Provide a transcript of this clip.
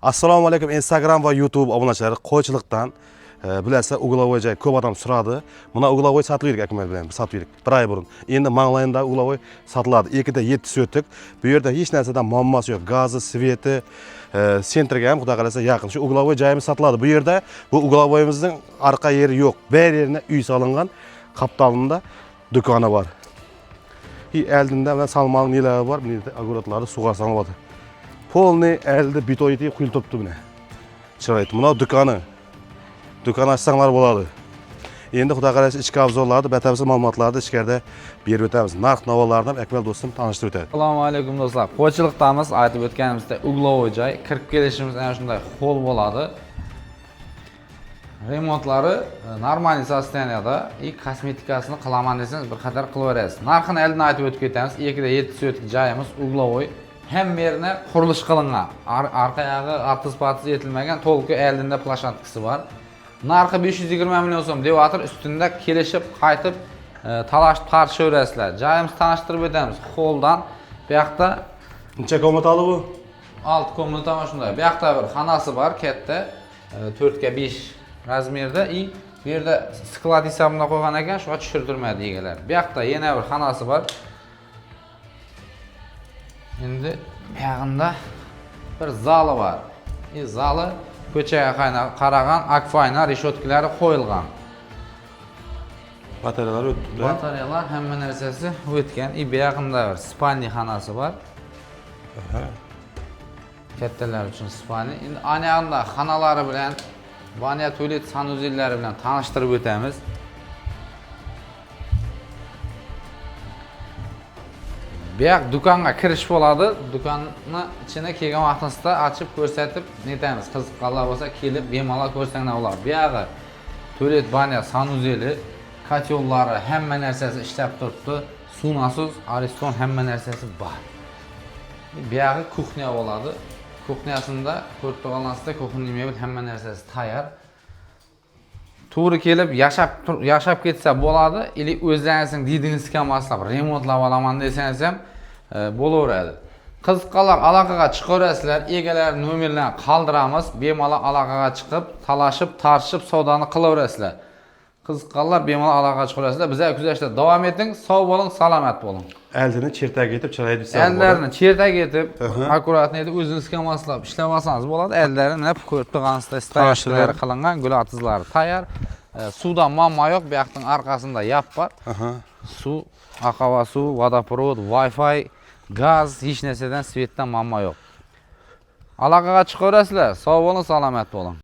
Assalomu alaykum Instagram va YouTube obunachilari. Qo'ychilikdan bilasizlar, uglovoy joy ko'p odam so'radi. Mana uglovoy sotib berdik Akmal bilan, sotib berdik 1 oy burun. Endi Manglayda uglovoy sotiladi. 2 da 7 so'tik. Bu yerda hech narsadan muammosi yo'q. Gazi, sveti, sentrga ham xudo qalasa yaqin. Shu uglovoy joyimiz sotiladi. Bu yerda bu uglovoyimizning orqa yeri yo'q. Bir yerine uy solingan, Qaptalında do'koni bor. Eldinda bilan salmonli nelar bor, bu yerda огородларды suga sanıladi. Polni elde bitoyti quyiltibdi buni. Chiroyli. Mana do'koni. Do'kon ochsanglar bo'ladi. Endi xudo qalasa ichki obzorlarni, batafsil ma'lumotlarni ichkarida berib o'tamiz. Narx-navolarni ham Akmal do'stim tanishtirib o'tadi. Assalomu alaykum do'stlar. Qo'ychilikdamiz, aytib o'tganimizdek, uglovoy joy, kirib kelishimiz ana shunday hol bo'ladi. Remontlari normal sostoyaniyada, kosmetikasini qilaman desangiz bir qator qilaverasiz. Narxini oldin aytib o'tib ketamiz. 2 da 7 so'tlik joyimiz uglovoy. Hem yerine qurilish qilingan. Arqa yog'i artist yetilmagan, to'liq oldinda plashatkasi bor. Narxi 520 million so'm devatir, ustunda kelishib, qaytib talashib tartishaverasizlar. Joyimiz tanishtirib o'tamiz. Holdan bu yoqda Necha komnatali bu? 6 komnata mana shunday. Bu yoqda bir xonasi bor, katta 4 ga 5 razmerda. Bu yerda sklad hisobida qo'ygan ekan, shu tushirtirmadi egalar. Bu yoqda yana bir xonasi bor. Endi yaqinda bir zali bor. Zali ko'chaga qaragan akfayna reshotkalari qo'yilgan. Batareyalar o'tdi. Batareyalar hamma narsasi o'tgan. Bu yaqinda bir spalni xonasi bor. Kattalar uchun spalni. Endi ana xonalari bilan, vanya tualet sanuzellari bilan tanishtirib o'tamiz. Bu yoq do'konga kirish bo'ladi. Do'konni ichini kelgan vaqtingizda ochib ko'rsatib netamiz. Qiziqqanlar bo'lsa kelib bemalol ko'rsanglar bo'ladi. Bu yog'i tualet, banya, sanuzeli, kotyullari hamma narsasi ishlab turibdi. Suv nasoz, ariston hamma narsasi bor. Bu yog'i kuxnya bo'ladi. Kuxnyasida ko'rib turganingizdek kuxnya mebel hamma narsasi tayyor. To'g'ri kelib yashab ketsa bo'ladi, ili o'zlaringizning didingizga kelmaslab remontlab olaman desangiz ham bo'laveradi. Qiziqqanlar aloqaga chiqaverasizlar, egalar nomerlarini qoldiramiz, bemalol aloqaga chiqib, talashib, tartishib savdoni qilaverasizlar. Qiziqqanlar bemalol aloqaga chiqaverasizlar. Bizga kuzatishda davom eting, sog' bo'ling, salomat bo'ling. Eldini chertaga etib chiroyli desa bo'ladi. Ellarni chertaga etib, akkuratni etib o'zingizga moslab ishlab olsangiz bo'ladi. Ellarni nap ko'rib turganingizdek stayashlar qilingan, gul atizlari tayyor. Suvdan muammo yo'q, bu yoqning orqasida yap bor. Suv, aqava suv, vodoprovod, Wi-Fi, gaz, hech narsadan, svetdan muammo yo'q. Aloqaga chiqaverasizlar. Sog' bo'ling, salomat bo'ling.